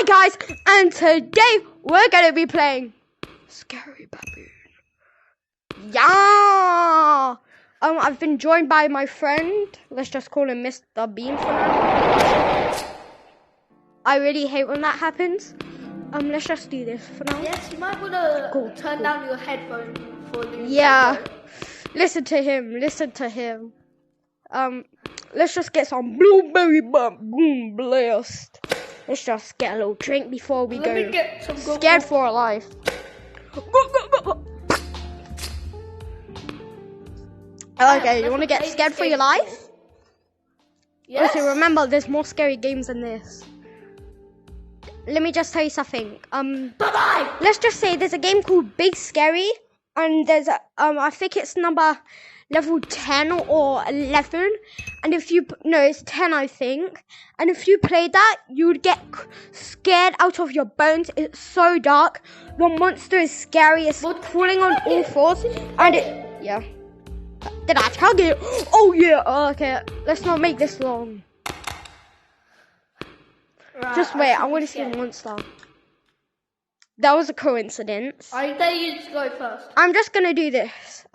Hi guys, and today we're gonna be playing Scary Baboon. Yeah. I've been joined by my friend. Let's just call him Mr. Bean for now. I really hate when that happens. Let's just do this for now. Yes, you might wanna turn down your headphones for the Listen to him. Listen to him. Let's just get some blueberry baboon blast. Let's just get a little drink before we go. Scared for our life. Okay, you want to get scared for your life? Yes. Okay, remember, there's more scary games than this. Let me just tell you something. Bye-bye! Let's just say there's a game called Big Scary, and there's I think it's level 10 or 11, and if you it's 10 I think, and if you play that you would get scared out of your bones. It's so dark. The monster is scary. It's crawling on all fours, and did I tug it? Oh yeah. Okay, let's not make this long. Right, Just wait, I want to see the monster. That was a coincidence. I dare you to go first. I'm just gonna do this.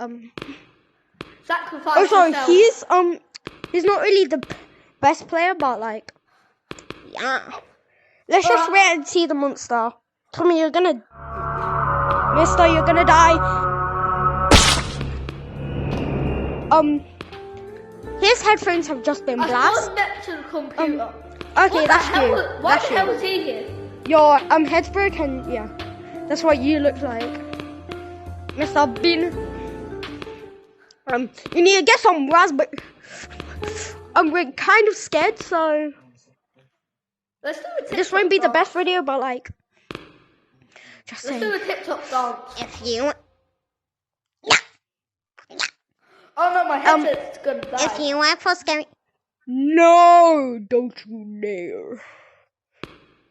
Sacrifice yourself. He's not really the best player, but like, yeah. Let's just wait and see the monster. Tell me you're gonna, Mister, you're gonna die. His headphones have just been blasted. Next to the computer. Okay, that's you. Why the hell is he here? Your head's broken. Yeah, that's what you look like, Mr. Bean. You need to get some raspberry. We're kind of scared, so Let's do a TikTok this won't be the dance. best video, but like, just Let's saying. do a TikTok dance. If you, Oh no, my headset's gonna die. if you want for scary, no, don't you dare.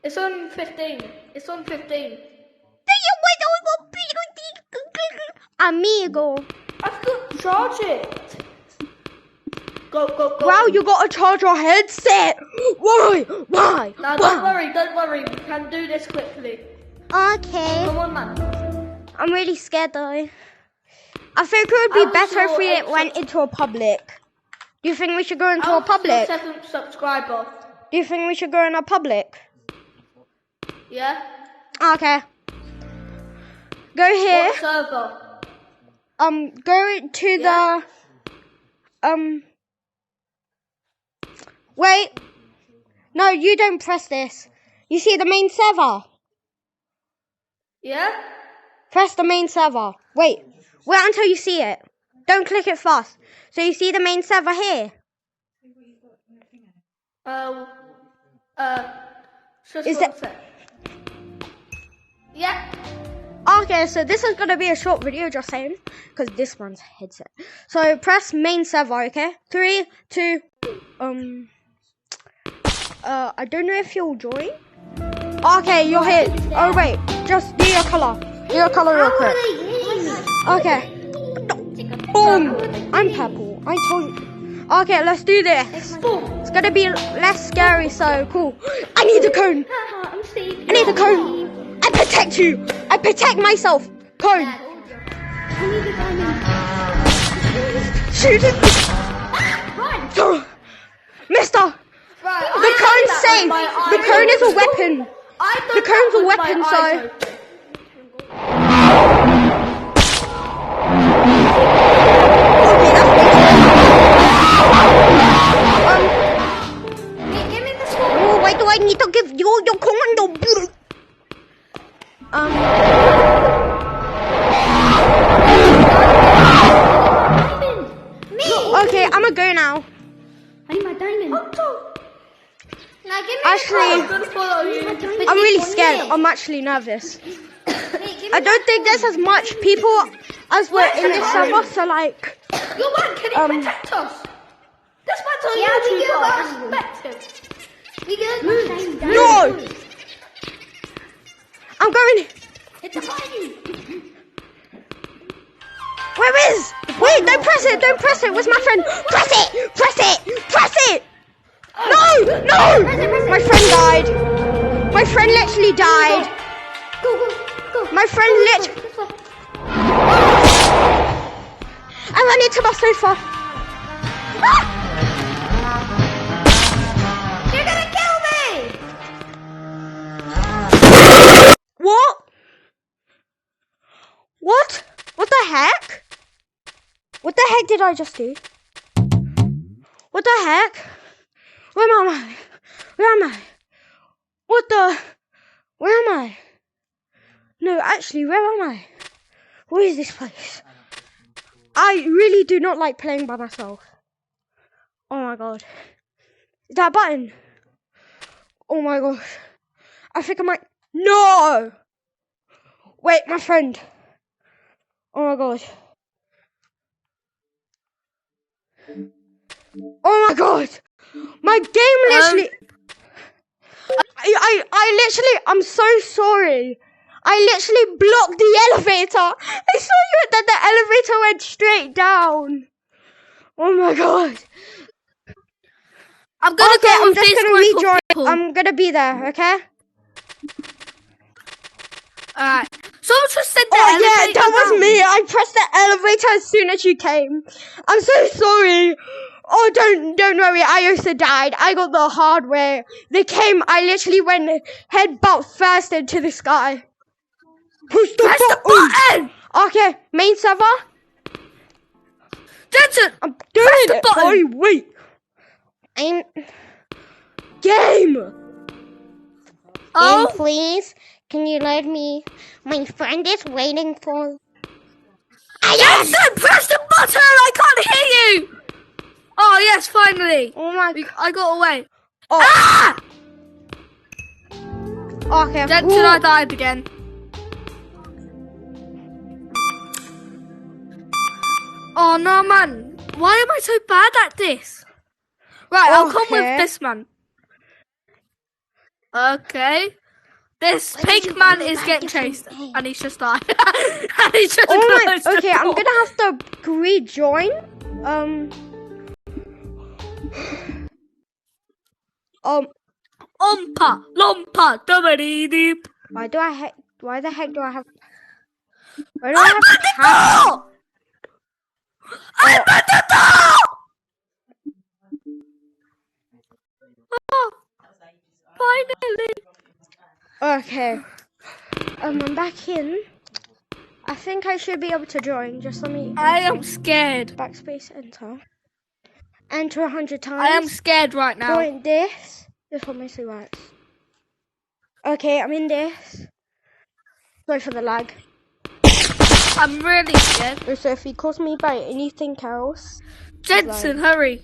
It's on 15. It's on 15. Amigo. I've got to charge it. Go. Wow, you got to charge your headset. Why? Now don't worry. We can do this quickly. Okay. Come on, man. I'm really scared though. I think it would be better if we went into a public. Do you think we should go into a public? 7th subscriber. Do you think we should go in a public? Yeah. Okay. Go here. What server? Go to the wait. No, you don't press this. You see the main server? Yeah. Press the main server. Wait until you see it. Don't click it fast. So you see the main server here? Just Is one it- sec. Yeah. Okay, so this is gonna be a short video, just saying, because this one's headset. So press main server, okay? 3, 2, I don't know if you'll join. Okay, you're here. Oh wait, just do your color. Do your color real quick. Okay. Boom. I'm purple. I told you. Okay, let's do this. It's gonna be less scary, so cool. I need a cone. I need a cone. I protect you. I protect myself. Cone. Shoot it. Mister. The cone's safe. The cone is a weapon. The cone's a weapon, so. Okay, that's Give me the sword. oh, why do I need to give you your commando? Okay, I'm gonna go now. I need my diamond. Now give me Actually, the sword. I'm gonna follow you. I'm really scared. I'm actually nervous. I don't think there's as much people as were in this server, so like, Your man, can he protect us? This man's on YouTuber. Respect him. We get my diamond. no! I'm going. It's a party. Where is? Wait, don't press it, where's my friend? Press it! No! My friend died. My friend literally died. Go. My friend literally... This way. I ran into my sofa. Ah! You're gonna kill me! What? What? What the heck? What the heck did I just do? What the heck? Where am I? Where am I? What the? Where am I? No, actually, where am I? Where is this place? I really do not like playing by myself. Oh my god. Is that a button? Oh my gosh. I think I might... No! Wait, my friend. Oh my god. Oh my god! My game literally... I literally... I'm so sorry. I literally blocked the elevator. I saw you that the elevator went straight down. Oh my god. I'm gonna Okay, go I'm with just this gonna group of rejoin. people. I'm gonna be there, okay? Alright. Someone just said the Oh elevator yeah, that was down. me. I pressed the elevator as soon as you came. I'm so sorry. Oh, don't worry. I also died. I got the hard way. They came. I literally went head butt first into the sky. Push the Press the button. button! Okay, main server. Jensen! I'm doing Press the it. button. Oh wait. I'm game. Oh, Game, please. Can you let me? My friend is waiting for. Jensen! Press the button! I can't hear you! Oh, yes, finally. Oh my. I got away. Oh. Ah! Okay. Jensen, I died again. Oh, no, man. Why am I so bad at this? Right, I'll come with Okay. this man. Okay. This pink man is getting chased. And he's just died. And he's just Oh my. closed the Okay, I'm door. gonna have to rejoin. Umpa, lumpa, dubbity deep. Why the heck do I have? Why do I I'm have at the door! I'm at the door! Oh, finally. Okay. I'm back in. I think I should be able to join. Just let me I am scared. backspace enter. Enter 100 times. I am scared right now. Join this. This one mostly works. Okay, I'm in this. Sorry for the lag. I'm really scared. Also, if you cause me by anything else. Jensen, hurry.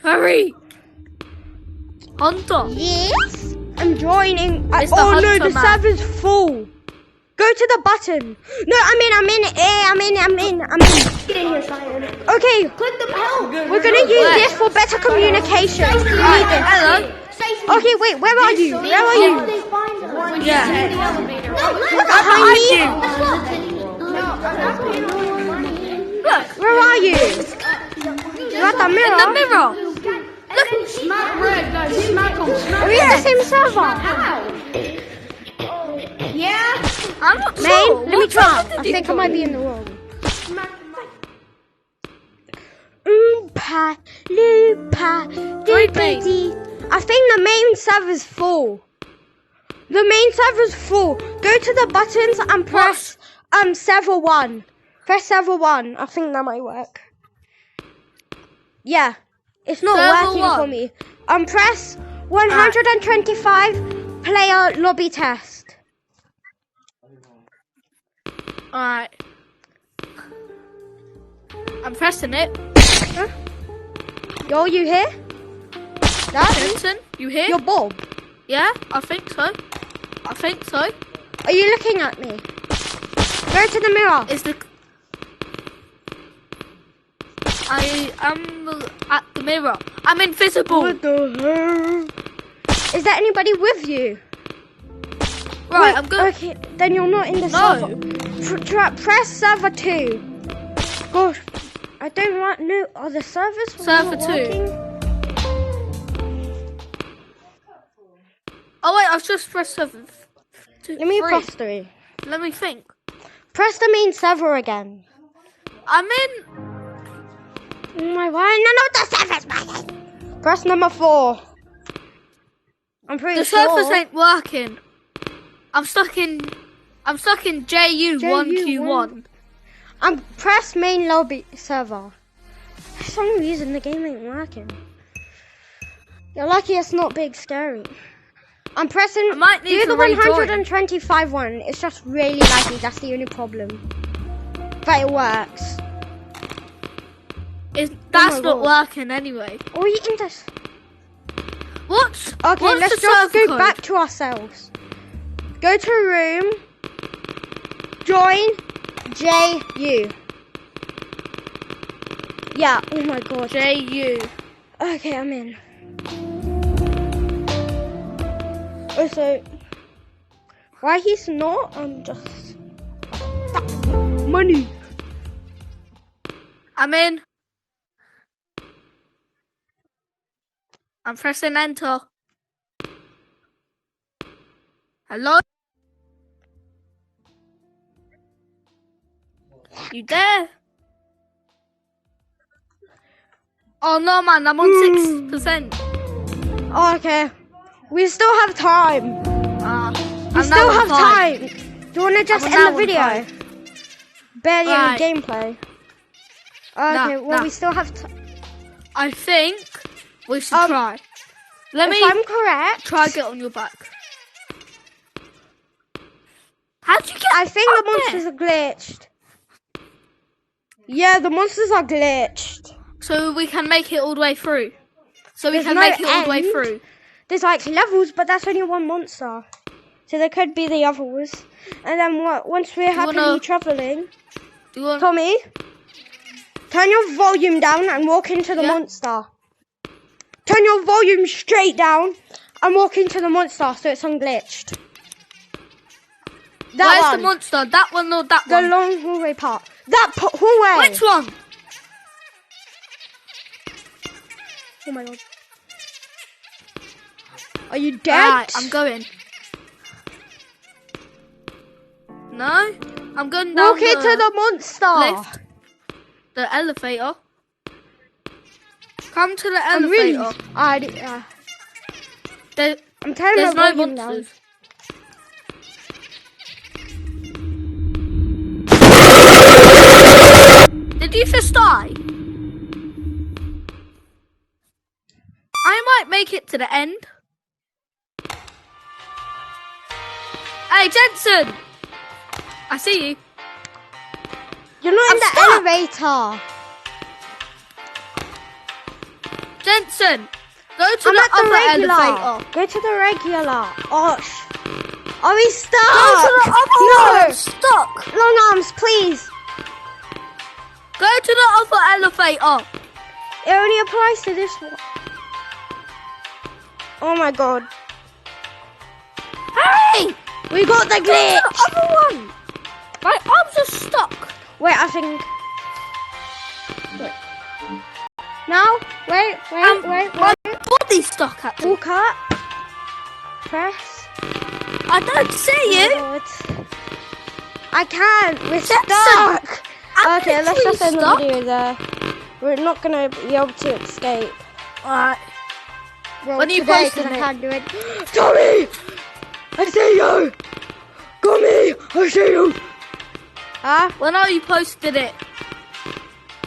Hurry. Hunter. Yes. I'm joining. It's the Oh no, hunter the man. server's full. Go to the button. No, I'm in. I'm in. Get in here, Simon. Okay, Click the bell. we're gonna use Where? this for better communication. We need Alright, this. hello. Okay, wait, where are you? Where are you? They find us. Yeah. No, look. Behind me? you. No, I'm not paying no money. Look. Where are you? You're at the In mirror. the mirror. Look, smack red, guys. Smack them. Are we in the same server? How? Yeah. I'm not Main, sure. let me What try. server I did think you I might go? be in the wrong. Smack them. Oompa, loopa, doopity. I think the main server's full. The main server's full. Go to the buttons and press server 1. Press server 1. I think that might work. Yeah. It's not Server working 1. for me. Press 125 player lobby test. Alright. I'm pressing it. Huh? Yo, you here? That? Jensen, you here? You're Bob. Yeah, I think so. I think so. Are you looking at me? Go to the mirror. Is the I am at the mirror. I'm invisible. What the hell? Is there anybody with you? Right, Wait, I'm good. Okay, then you're not in the No. server. Press server 2. Gosh, I don't want no. Are the servers Server not 2. working? Oh wait, I've just pressed 7. Let me press 3. Let me think. Press the main server again. I'm in. Oh my god, no, the server's working. Press number 4. I'm pretty The sure. servers ain't working. I'm stuck in JU1Q1. Press main lobby server. For some reason the game ain't working. You're lucky it's not big scary. I'm pressing. I might need do to the rejoin. 125 one. It's just really laggy. That's the only problem. But it works. That's not working anyway. Oh, you can just. What? Okay, What's let's the just server go code? back to ourselves. Go to room. Join JU. Yeah. Oh my god. JU. Okay, I'm in. Also, why he's not? I'm just money. I'm in. I'm pressing enter. Hello? You there? Oh no, man, I'm on 6%. Oh, okay, we still have time. We I'm still now have on 5. time. Do you want to just I'm end now the on video? 5. Barely Right. any gameplay. Okay, well nah. we still have time. I think we should try. Let If me I'm correct, try get on your back. How'd you get I think up the monsters are glitched. Yeah, the monsters are glitched. there? So we can make it all the way through. So we There's can no make it all the way end. through. There's like levels, but that's only one monster. So there could be the others. And then once we're happily traveling, Do you want? Tommy, turn your volume down and walk into the monster. Turn your volume straight down and walk into the monster so it's unglitched. That Where's one. the monster? That one or that The one? long hallway part. That hallway. Which one? Oh my god. Are you dead? Right, I'm going. No, I'm going down Walk into the monster. lift. The elevator. Come to the I'm really. elevator. I'm turning There's my no volume monsters. down. Did you just die? I might make it to the end. Hey, Jensen! I see you. You're not in the stuck. elevator. Jensen, go to I'm the at the other regular. elevator. Go to the regular. Oh, are we stuck? Go to the other one. No. I'm stuck. Long arms, please. Go to the other elevator. It only applies to this one. Oh my god. Hurry! We got the Go to glitch. the other one. My arms are stuck. Wait, I think. Wait. No, wait. My body's stuck actually. Walk up. Press. I don't see you. Oh my god. I can't. We're Jensen, stuck. I'm Okay, let's literally just end the stuck. video there. We're not gonna be able to escape. Alright. Well, When are you today, posting 'cause I it? can't do it. Tommy! I see you! Tommy! I see you! Huh? When are you posting it?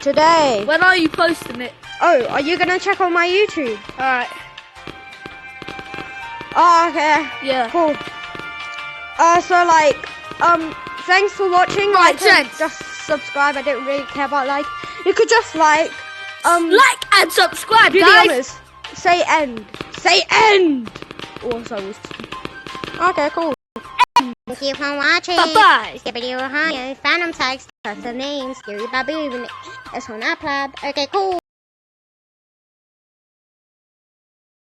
Today. When are you posting it? Oh, are you gonna check on my YouTube? Alright. Oh, okay. Yeah. Cool. So like, thanks for watching. Right, Like, and gents. just subscribe. I don't really care about like. You could just like, Like and subscribe, do the guys. honors. Say end. Say end. Oh, sorry. Okay, cool. Thank you for watching. Bye-bye. Skippity Ohio, Phantom Tags, that's the name, Scary Baboon. It's on our club. Okay, cool.